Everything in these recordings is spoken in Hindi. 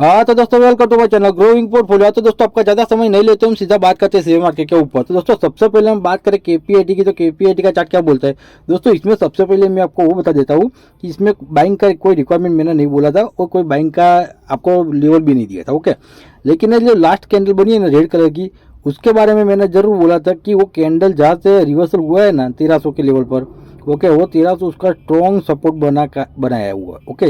हाँ तो दोस्तों welcome to my channel growing portfolio. तो दोस्तों आपका ज़्यादा समय नहीं लेते, हम सीधा बात करते हैं शेयर मार्केट के ऊपर। तो दोस्तों सबसे पहले हम बात करें केपीआईटी की, तो केपीआईटी का चार्ट क्या बोलता है। दोस्तों इसमें सबसे पहले मैं आपको वो बता देता हूँ कि इसमें बाइंग का कोई रिक्वायरमेंट मैंने नहीं बोला था और कोई बाइंग का आपको लेवल भी नहीं दिया था, ओके। लेकिन ये जो लास्ट कैंडल बनी है ना रेड कलर की, उसके बारे में मैंने जरूर बोला था कि वो कैंडल जहाँ से रिवर्सल हुआ है ना 1300 के लेवल पर, ओके, वो 1300 उसका स्ट्रॉन्ग सपोर्ट बनाया हुआ, ओके।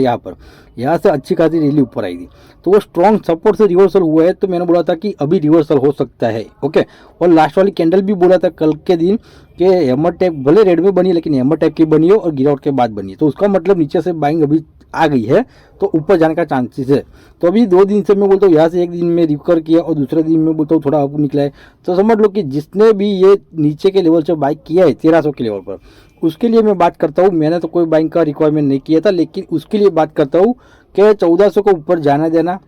यहाँ से अच्छी खासी रैली ऊपर आई थी, तो वो स्ट्रॉन्ग सपोर्ट से रिवर्सल हुआ है। तो मैंने बोला था कि अभी रिवर्सल हो सकता है, ओके। और लास्ट वाली कैंडल भी बोला था कल के दिन कि हैमर टाइप भले रेड में बनी है लेकिन हैमर टाइप की बनी हो और गिरावट के बाद बनी है, तो उसका मतलब नीचे से बाइंग अभी आ गई है, तो ऊपर जाने का चांसेस है। तो अभी 2 दिन से मैं बोलता हूँ यहाँ से एक दिन में रिकवर किया और दूसरे दिन में बोलता हूँ थोड़ा अप निकला है। तो समझ लो कि जिसने भी ये नीचे के लेवल से बाइक किया है 1300 के लेवल पर, उसके लिए मैं बात करता हूँ। मैंने तो कोई बाइंग का रिक्वायरमेंट नहीं किया था, लेकिन उसके लिए बात करता हूँ कि 1400 को ऊपर जाने देना,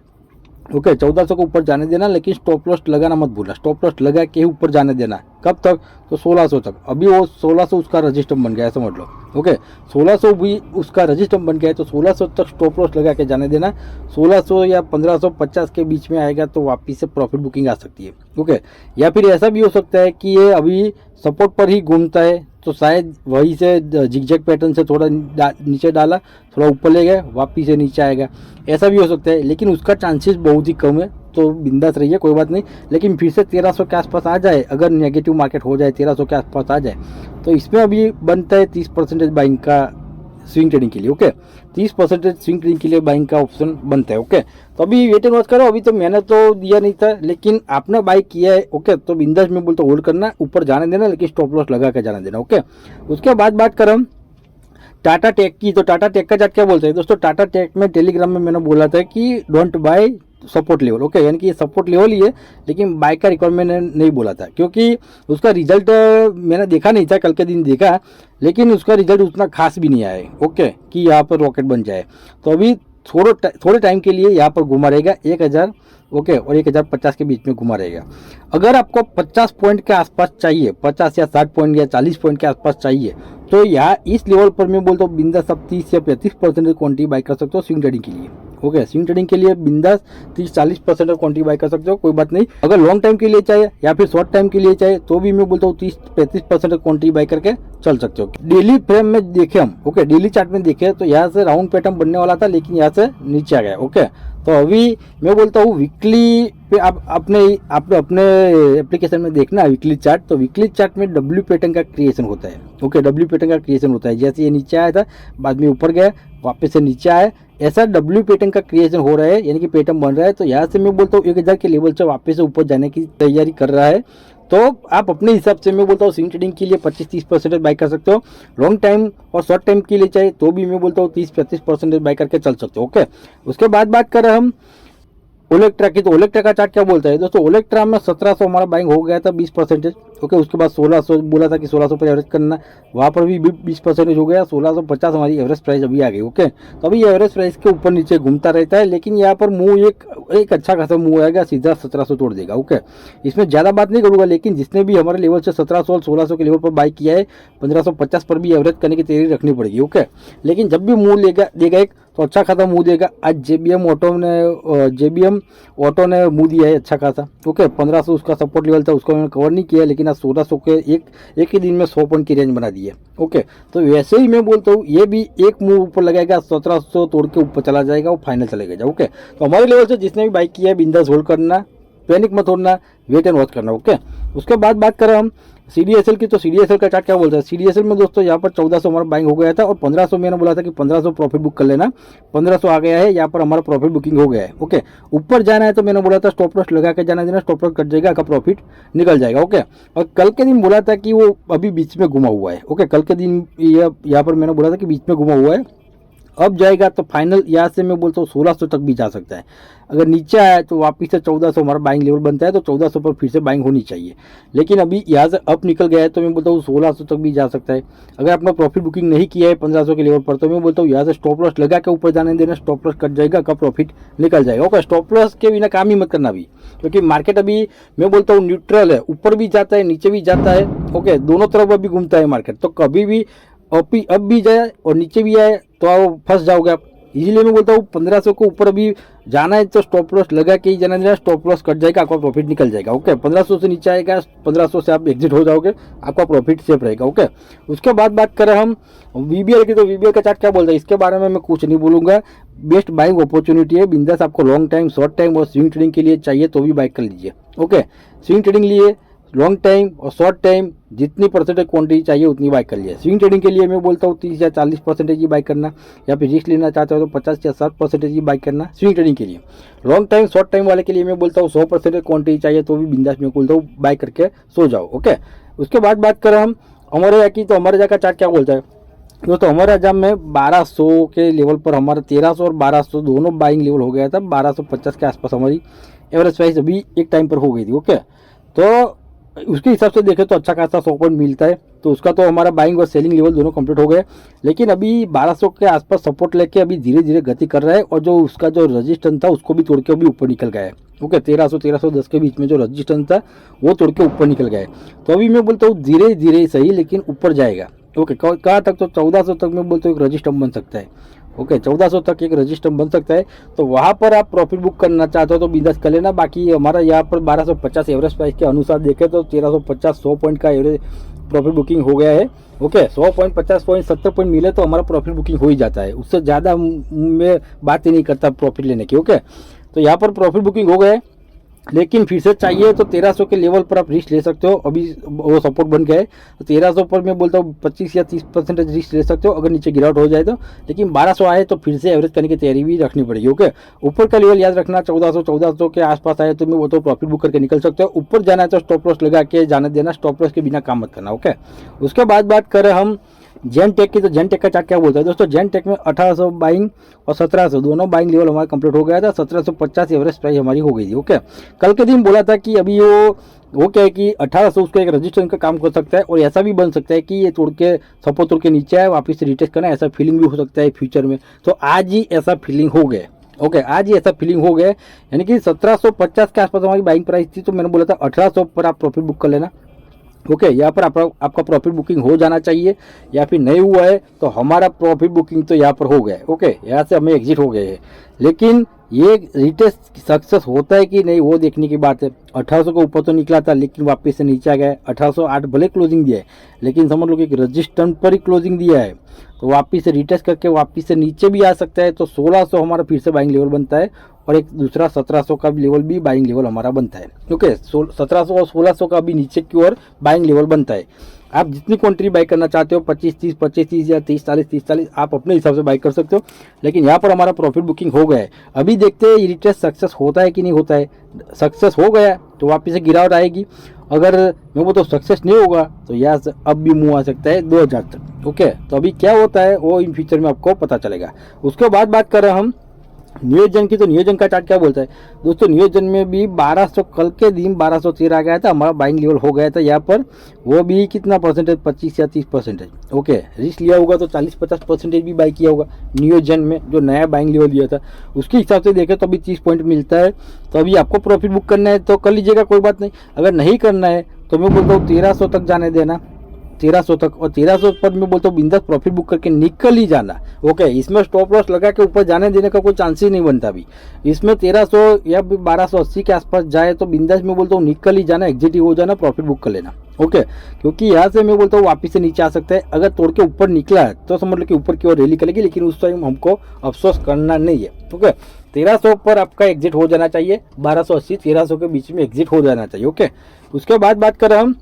ओके। 1400 को ऊपर जाने देना, लेकिन स्टॉप लॉस लगाना मत भूलना। स्टॉप लॉस लगा के ही ऊपर जाने देना। कब तक? तो 1600 तक। अभी वो 1600 उसका रजिस्टर बन गया है, समझ लो, ओके। 1600 भी उसका रजिस्टर बन गया है, तो 1600 तक स्टॉप लॉस लगा के जाने देना। 1600 या 1550 के बीच में आएगा तो वापिस से प्रॉफिट बुकिंग आ सकती है, ओके। या फिर ऐसा भी हो सकता है कि ये अभी सपोर्ट पर ही घूमता है, तो शायद वहीं से जिगजैग पैटर्न से थोड़ा नीचे डाला, थोड़ा ऊपर ले गए, वापिस से नीचे आएगा, ऐसा भी हो सकता है। लेकिन उसका चांसेस बहुत ही कम है, तो बिंदास रहिए, कोई बात नहीं। लेकिन फिर से 1300 के आसपास आ जाए, अगर नेगेटिव मार्केट हो जाए 1300 के आसपास आ जाए, तो इसमें अभी बनता है 30% बाइंग का स्विंग ट्रेडिंग के लिए, ओके। 30% स्विंग ट्रेडिंग के लिए बाइंग का ऑप्शन बनता है, ओके। तो अभी वेट एंड वॉच करो। अभी तो मैंने तो दिया नहीं था, लेकिन आपने बाई किया है, ओके, तो बिंदास में बोलता होल्ड करना, ऊपर जाने देना, लेकिन स्टॉप लॉस लगा के जाने देना, ओके। उसके बाद बात करें टाटा टेक की, तो टाटा टेक का चार्ट क्या बोलते हैं दोस्तों। टाटा टेक में टेलीग्राम में मैंने बोला था कि don't buy support level, okay, यानी कि ये सपोर्ट लेवल ही है, लेकिन बाय का रिक्वायरमेंट नहीं बोला था, क्योंकि उसका रिजल्ट मैंने देखा नहीं था, कल के दिन देखा, लेकिन उसका रिजल्ट उतना खास भी नहीं आया है, ओके, कि यहाँ पर रॉकेट बन जाए। तो अभी थोड़े टाइम के लिए यहाँ पर घुमा रहेगा 1000, ओके, और 1050 के बीच में घुमा रहेगा। अगर आपको 50 पॉइंट के आसपास चाहिए, 50 या 60 पॉइंट या 40 पॉइंट के आसपास चाहिए, तो यहाँ इस लेवल पर मैं बोलता हूँ बिंदास आप 30 या 35% क्वांटिटी बाई कर सकते हो स्विंग ट्रेडिंग के लिए, ओके। स्विंग ट्रेडिंग के लिए बिंदास 30-40% क्वांटिटी बाई कर सकते हो, कोई बात नहीं। अगर लॉन्ग टाइम के लिए चाहिए या फिर शॉर्ट टाइम के लिए चाहिए, तो भी मैं बोलता हूँ 30-35% क्वांटिटी बाई करके चल सकते हो। डेली फ्रेम में देखे हम, ओके, डेली चार्ट में देखे तो यहाँ से राउंड पैटर्न बनने वाला था, लेकिन यहाँ से नीचे आ गया, ओके। तो अभी मैं बोलता हूँ वीकली पे आप अपने एप्लीकेशन में देखना वीकली चार्ट, तो वीकली चार्ट में डब्ल्यू पैटर्न का क्रिएशन होता है, ओके, डब्ल्यू पैटर्न का क्रिएशन होता है। जैसे ये नीचे आया था, बाद में ऊपर गया, वापस से नीचे आया, ऐसा डब्ल्यू पैटर्न का क्रिएशन हो रहा है, यानी कि पैटर्न बन रहा है। तो यहाँ से मैं बोलता हूँ 1000 के लेवल से वापस से ऊपर जाने की तैयारी कर रहा है। तो आप अपने हिसाब से मैं बोलता हूँ स्विंग ट्रेडिंग के लिए 25-30% बाई कर सकते हो। लॉन्ग टाइम और शॉर्ट टाइम के लिए चाहिए तो भी मैं बोलता हूँ 30-35% बाई करके चल सकते हो, ओके। उसके बाद बात करें हम ओलेक्ट्रा की, तो ओलेक्ट्रा का चार्ट क्या बोलता है दोस्तों। ओलेक्ट्रा में 1700 हमारा बाइंग हो गया था 20%, ओके। उसके बाद 1600 बोला था कि 1600 पर एवरेज करना, वहाँ पर भी 20% हो गया। 1650 हमारी एवरेज प्राइस अभी आ गई, ओके। तो अभी एवरेज प्राइस के ऊपर नीचे घूमता रहता है, लेकिन यहाँ पर मूव एक अच्छा खासा मूव आएगा, सीधा 1700 तोड़ देगा, ओके। इसमें ज़्यादा बात नहीं करूँगा, लेकिन जिसने भी हमारे लेवल से 1700 और 1600 के लेवल पर बाई किया है, 1550 पर भी एवरेज करने की तैयारी रखनी पड़ेगी, ओके। लेकिन जब भी मूव देगा एक, तो अच्छा खासा मुंह देगा। आज जेबीएम ऑटो ने मुंह दिया है अच्छा खासा, ओके। 1500 उसका सपोर्ट लेवल था, उसको मैंने कवर नहीं किया, लेकिन आज 1600 के एक ही दिन में 100 पॉइंट की रेंज बना दी है, ओके। तो वैसे ही मैं बोलता हूँ ये भी एक मुंह ऊपर लगाएगा, 1700 तोड़ के ऊपर चला जाएगा, वो फाइनल चलेगा, ओके। तो हमारे लेवल से जिसने भी बाइक किया है बिंदास होल्ड करना, पैनिक मत होना, वेट एंड वॉच करना, ओके। उसके बाद बात करें हम सीडीएसएल की, तो सीडीएसएल का चार्ट क्या बोलता है। सीडीएसएल में दोस्तों यहाँ पर 1400 हमारा बाइंग हो गया था, और 1500 मैंने बोला था कि 1500 प्रॉफिट बुक कर लेना। 1500 आ गया है, यहाँ पर हमारा प्रॉफिट बुकिंग हो गया है, ओके। ऊपर जाना है तो मैंने बोला था स्टॉप लॉस लगा के जाना देना, स्टॉप लॉस कट जाएगा, आपका प्रॉफिट निकल जाएगा, ओके। और कल के दिन बोला था कि वो अभी बीच में घुमा हुआ है, ओके। कल के दिन यहाँ पर मैंने बोला था कि बीच में घुमा हुआ है, अब जाएगा तो फाइनल यहाँ से मैं बोलता हूँ 1600 तक भी जा सकता है। अगर नीचे आया तो वापिस से 1400 हमारा बाइंग लेवल बनता है, तो 1400 पर फिर से बाइंग होनी चाहिए। लेकिन अभी यहाँ से अप निकल गया है, तो मैं बोलता हूँ 1600 तक भी जा सकता है। अगर आपने प्रॉफिट बुकिंग नहीं किया है 1500 के लेवल पर, तो मैं बोलता हूँ यहाँ से स्टॉप लॉस लगा के ऊपर जाने देना, स्टॉप लॉस कट जाएगा, का प्रॉफिट निकल जाएगा, ओके। स्टॉप लॉस के बिना काम ही मत करना अभी, क्योंकि मार्केट अभी मैं बोलता हूँ न्यूट्रल है, ऊपर भी जाता है नीचे भी जाता है, ओके, दोनों तरफ अभी घूमता है मार्केट। तो कभी भी अब भी जाए और नीचे भी आए तो आप फंस जाओगे आप, इसीलिए मैं बोलता हूँ 1500 के ऊपर अभी जाना है तो स्टॉप लॉस लगा के ही जाना है, स्टॉप लॉस कट जाएगा, आपका प्रॉफिट निकल जाएगा। ओके, 1500 से नीचे आएगा, 1500 से आप एग्जिट हो जाओगे, आपका प्रॉफिट सेफ रहेगा। ओके, उसके बाद बात करें हम वीबीएल की, तो वीबीएल का चार्ट क्या बोलता है इसके बारे में मैं कुछ नहीं बोलूंगा। बेस्ट बाइंग अपॉर्चुनिटी है, बिंदास आपको लॉन्ग टाइम, शॉर्ट टाइम और स्विंग ट्रेडिंग के लिए चाहिए तो भी बाइक कर लीजिए। ओके, स्विंग ट्रेडिंग लिए लॉन्ग टाइम और शॉर्ट टाइम जितनी परसेंटेज क्वांटिटी चाहिए उतनी बाइक कर लिया। स्विंग ट्रेडिंग के लिए मैं बोलता हूँ 30 या 40% की बाइक करना, या फिर रिस्क लेना चाहते हो तो 50 या 60% की बाइक करना स्विंग ट्रेडिंग के लिए। लॉन्ग टाइम शॉर्ट टाइम वाले के लिए मैं बोलता हूँ 100% क्वांटिटी चाहिए तो भी बिंदास में बोलता हूँ बाइक करके सो जाओ। ओके, उसके बाद बात करें हम अमर राजा की, तो अमर राजा का चार्ट क्या बोलता है दोस्तों। अमर राजा में 1200 के लेवल पर हमारा 1300 और 1200 दोनों बाइंग लेवल हो गया था। 1250 के आसपास हमारी एवरेज प्राइस अभी एक टाइम पर हो गई थी। ओके, तो उसके हिसाब से देखें तो अच्छा खासा 100 पॉइंट मिलता है, तो उसका तो हमारा बाइंग और सेलिंग लेवल दोनों कंप्लीट हो गए। लेकिन अभी 1200 के आसपास सपोर्ट लेके अभी धीरे धीरे गति कर रहा है, और जो उसका जो रजिस्टेंस था उसको भी तोड़ के अभी ऊपर निकल गया है। ओके, 1300-1310 के बीच में जो रजिस्टेंस था वो तोड़ के ऊपर निकल गया है। तो अभी मैं बोलता हूँ धीरे धीरे सही, लेकिन ऊपर जाएगा। ओके, कहाँ तक, तो 1400 तक मैं बोलता हूँ एक रजिस्टेंस बन सकता है। ओके, 1400 तक एक रजिस्टेंस बन सकता है, तो वहाँ पर आप प्रॉफिट बुक करना चाहते हो तो बिंदास कर लेना। बाकी हमारा यहाँ पर 1250 एवरेज प्राइस के अनुसार देखें तो 1350 100 पॉइंट का एवरेज प्रॉफिट बुकिंग हो गया है। ओके, 100 पॉइंट 50 पॉइंट 70 पॉइंट मिले तो हमारा प्रॉफिट बुकिंग हो ही जाता है, उससे ज़्यादा मैं बात ही नहीं करता प्रॉफिट लेने की। ओके, तो यहाँ पर प्रॉफिट बुकिंग हो गए, लेकिन फिर से चाहिए तो 1300 के लेवल पर आप रिस्क ले सकते हो। अभी वो सपोर्ट बन गया है, तो 1300 पर मैं बोलता हूँ 25 या 30% रिस्क ले सकते हो अगर नीचे गिरावट हो जाए तो। लेकिन 1200 आए तो फिर से एवरेज करने की तैयारी भी रखनी पड़ेगी। ओके, ऊपर का लेवल याद रखना 1400 के आसपास आए तो मैं वो तो प्रॉफिट बुक करके निकल सकते हो। ऊपर जाना है तो स्टॉप लॉस लगा के जाने देना, स्टॉप लॉस के बिना काम मत करना। ओके, उसके बाद बात करें हम जेन टेक की, तो जेन टेक का चार्ट क्या बोलता है दोस्तों। जेन टेक में 1800 बाइंग और 1700 दोनों बाइंग लेवल हमारा कंप्लीट हो गया था। 1750 एवरेज प्राइस हमारी हो गई थी। ओके, कल के दिन बोला था कि अभी वो क्या है कि 1800 उसका एक रजिस्ट्रेशन का काम कर सकता है, और ऐसा भी बन सकता है कि ये तोड़ के सपोर्ट तोड़ के नीचे आए वापस से रिटेस्ट करना, ऐसा फीलिंग भी हो सकता है फ्यूचर में। तो आज ही ऐसा फीलिंग हो गया। ओके, आज ही ऐसा फीलिंग हो गया, यानी कि 1750 के आसपास हमारी बाइंग प्राइस थी, तो मैंने बोला था 1800 पर आप प्रॉफिट बुक कर लेना। ओके, यहाँ पर आपका प्रॉफिट बुकिंग हो जाना चाहिए, या फिर नहीं हुआ है तो हमारा प्रॉफिट बुकिंग तो यहाँ पर हो गया है। ओके, यहाँ से हमें एग्जिट हो गए हैं, लेकिन ये रिटेस्ट सक्सेस होता है कि नहीं वो देखने की बात है। 1800 के ऊपर तो निकला था, लेकिन वापस से नीचे आ गया है। 1808 भले क्लोजिंग दिया है, लेकिन समझ लो कि एक रजिस्टेंस पर ही क्लोजिंग दिया है, तो वापस से रिटेस्ट करके वापस से नीचे भी आ सकता है। तो 1600 हमारा फिर से बाइंग लेवल बनता है, और एक दूसरा 1700 का लेवल भी बाइंग लेवल हमारा बनता है। ओके, 1700 और 1600 का भी नीचे की ओर बाइंग लेवल बनता है। आप जितनी क्वांटिटी बाई करना चाहते हो 25-30, 25-30 या 30-40, 30-40 आप अपने हिसाब से बाई कर सकते हो। लेकिन यहाँ पर हमारा प्रॉफिट बुकिंग हो गया है। अभी देखते हैं रिटेस्ट सक्सेस होता है कि नहीं होता है। सक्सेस हो गया तो वापस से गिरावट आएगी, अगर मैं वो तो सक्सेस नहीं होगा तो यहाँ से अब भी मुँह आ सकता है 2000 तक। ओके, तो अभी क्या होता है वो इन फ्यूचर में आपको पता चलेगा। उसके बाद बात कर रहे हैं हम नियोजन की, तो नियोजन का चार्ट क्या बोलता है दोस्तों। नियोजन में भी 1200 कल के दिन 1213 आ गया था, हमारा बाइंग लेवल हो गया था यहाँ पर। वो भी कितना परसेंटेज, 25 या 30%। ओके, रिस्क लिया होगा तो 40-50% भी बाई किया होगा नियोजन में, जो नया बाइंग लेवल दिया था उसके हिसाब से देखें तो अभी 30 पॉइंट मिलता है। तो अभी आपको प्रॉफिट बुक करना है तो कर लीजिएगा, कोई बात नहीं। अगर नहीं करना है तो मैं बोलता हूँ 1300 तक जाने देना, 1300 तक, और 1300 पर मैं बोलता हूँ बिंदास प्रॉफिट बुक करके निकल ही जाना। ओके, इसमें स्टॉप लॉस लगा के ऊपर जाने देने का कोई चांस ही नहीं बनता अभी। इसमें 1300 या 1280 के आसपास जाए तो बिंदास मैं बोलता हूँ निकल ही जाना, एग्जिट ही हो जाना, प्रॉफिट बुक कर लेना। ओके, क्योंकि यहाँ से मैं बोलता हूँ वापस से नीचे आ सकता है। अगर तोड़ के ऊपर निकला है तो समझ लो कि ऊपर की ओर रैली करेगी, लेकिन उस टाइम हमको अफसोस करना नहीं है। ओके, 1300 पर आपका एग्जिट हो जाना चाहिए, 1280-1300 के बीच में एग्जिट हो जाना चाहिए। ओके, उसके बाद बात करें हम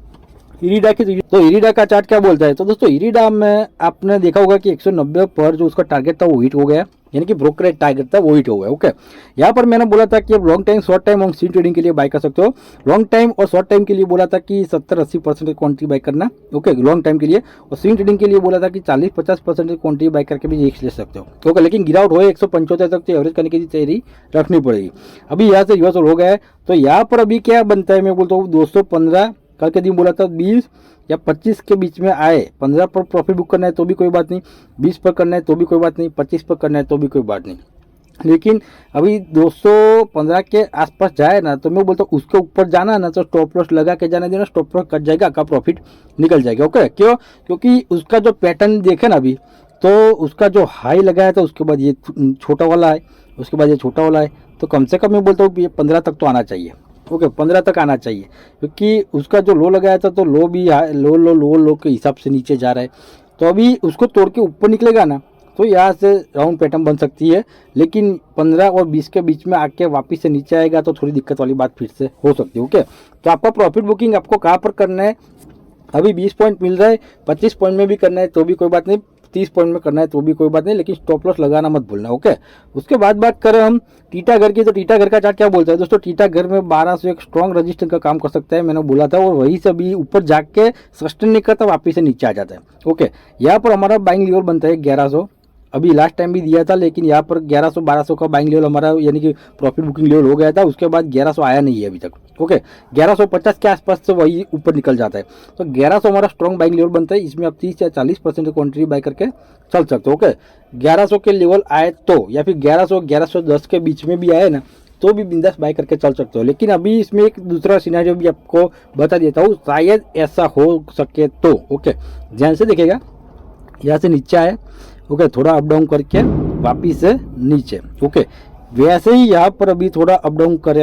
इरिडा की, तो इरिडा का चार्ट क्या बोलता है। तो दोस्तों इरिडा में आपने देखा होगा कि 190 पर जो उसका टारगेट था वो हिट हो गया, यानी कि ब्रोकरेज टारगेट था वो हिट हो गया। ओके, यहाँ पर मैंने बोला था कि आप लॉन्ग टाइम, शॉर्ट टाइम और स्विंग ट्रेडिंग के लिए बाय कर सकते हो। लॉन्ग टाइम और शॉर्ट टाइम के लिए बोला था कि 70-80% क्वांटिटी बाय करना। ओके, लॉन्ग टाइम के लिए, और स्विंग ट्रेडिंग के लिए बोला था कि 40-50% क्वांटिटी बाय करके भी रिस्क ले सकते हो। ओके, लेकिन गिरावट हो 175 तक तो एवरेज करने की तैयारी रखनी पड़ेगी। अभी यहाँ से रिवर्सल हो गया है, तो यहाँ पर अभी क्या बनता है, मैं बोलता हूँ 215, कल के दिन बोला था 20 या 25 के बीच में आए। 15 पर प्रॉफिट बुक करना है तो भी कोई बात नहीं, 20 पर करना है तो भी कोई बात नहीं, 25 पर करना है तो भी कोई बात नहीं। लेकिन अभी 215 के आसपास जाए ना तो मैं बोलता हूँ उसके ऊपर जाना ना तो स्टॉप लॉस लगा के जाने देना, स्टॉप लॉस कट जाएगा, आपका प्रॉफिट निकल जाएगा। ओके, क्यों, क्योंकि उसका जो पैटर्न देखे ना अभी तो उसका जो हाई लगाया था उसके बाद ये छोटा वाला है, उसके बाद ये छोटा वाला है, तो कम से कम मैं बोलता हूँ ये 15 तक तो आना चाहिए। ओके 15 तक आना चाहिए, क्योंकि उसका जो लो लगाया था तो लो भी लो के हिसाब से नीचे जा रहा है। तो अभी उसको तोड़ के ऊपर निकलेगा ना तो यहाँ से राउंड पैटर्न बन सकती है, लेकिन 15 और 20 के बीच में आके वापस से नीचे आएगा तो थोड़ी दिक्कत वाली बात फिर से हो सकती है। ओके, तो आपका प्रॉफिट बुकिंग आपको कहाँ पर करना है, अभी 20 पॉइंट मिल रहा है, 25 पॉइंट में भी करना है तो भी कोई बात नहीं, 30 पॉइंट में करना है तो भी कोई बात नहीं, लेकिन स्टॉप लॉस लगाना मत भूलना। ओके, उसके बाद बात करें हम टीटागढ़ की, तो टीटागढ़ का चार्ट क्या बोलता है दोस्तों, टीटागढ़ में 1200 एक स्ट्रॉन्ग रजिस्टेंस का काम कर सकता है, मैंने बोला था, और वहीं से भी ऊपर जाके सस्टेन नहीं करता, वापिस से नीचे आ जाता है। ओके, यहाँ पर हमारा बाइंग लेवल बनता है 1100, अभी लास्ट टाइम भी दिया था, लेकिन यहाँ पर 1100-1200 का बाइंग लेवल हमारा यानी कि प्रॉफिट बुकिंग लेवल हो गया था, उसके बाद 1100 आया नहीं है अभी तक। ओके, 1150 के आसपास से वही ऊपर निकल जाता है, तो 1100 हमारा स्ट्रॉन्ग बाइंग लेवल बनता है, इसमें आप 30 या 40% क्वांटिटी बाय करके चल सकते हो। ओके, 1100 के लेवल आए तो, या फिर 1100-1110 के बीच में भी आए ना तो भी बिंदास बाय करके चल सकते हो। लेकिन अभी इसमें एक दूसरा सिनेरियो भी आपको बता देता हूँ, शायद ऐसा हो सके तो। ओके, ध्यान से देखिएगा, यहाँ से नीचे आए, ओके, थोड़ा अप डाउन करके वापिस से नीचे। ओके, वैसे ही यहाँ पर अभी थोड़ा अप डाउन कर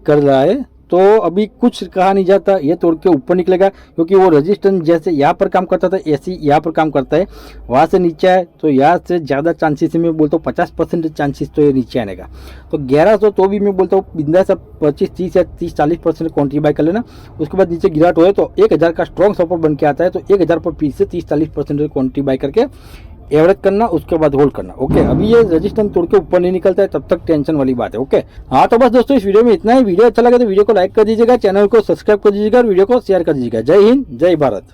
रहा है, तो अभी कुछ कहा नहीं जाता, ये तोड़ के ऊपर निकलेगा, क्योंकि वो रेजिस्टेंस जैसे यहाँ पर काम करता था ऐसे यहाँ पर काम करता है, वहाँ से नीचे आए तो यहाँ से ज़्यादा चांसेस है, मैं बोलता हूँ 50% चांसेस तो ये नीचे आने का। तो 1100 तो भी मैं बोलता हूँ बिंदास 25-30 या 30-40% क्वांटिटी बाय कर लेना, उसके बाद नीचे गिरावट हो तो 1000 का स्ट्रॉन्ग सपोर्ट बन के आता है, तो 1000 पर पीस से 30-40% क्वांटिटी बाय करके एवरेज करना, उसके बाद होल्ड करना। ओके, अभी ये रेजिस्टेंस तोड़ के ऊपर नहीं निकलता है तब तक टेंशन वाली बात है। ओके, हाँ तो बस दोस्तों इस वीडियो में इतना ही। वीडियो अच्छा लगा तो वीडियो को लाइक कर दीजिएगा, चैनल को सब्सक्राइब कर दीजिएगा, वीडियो को शेयर कर दीजिएगा। जय हिंद, जय भारत।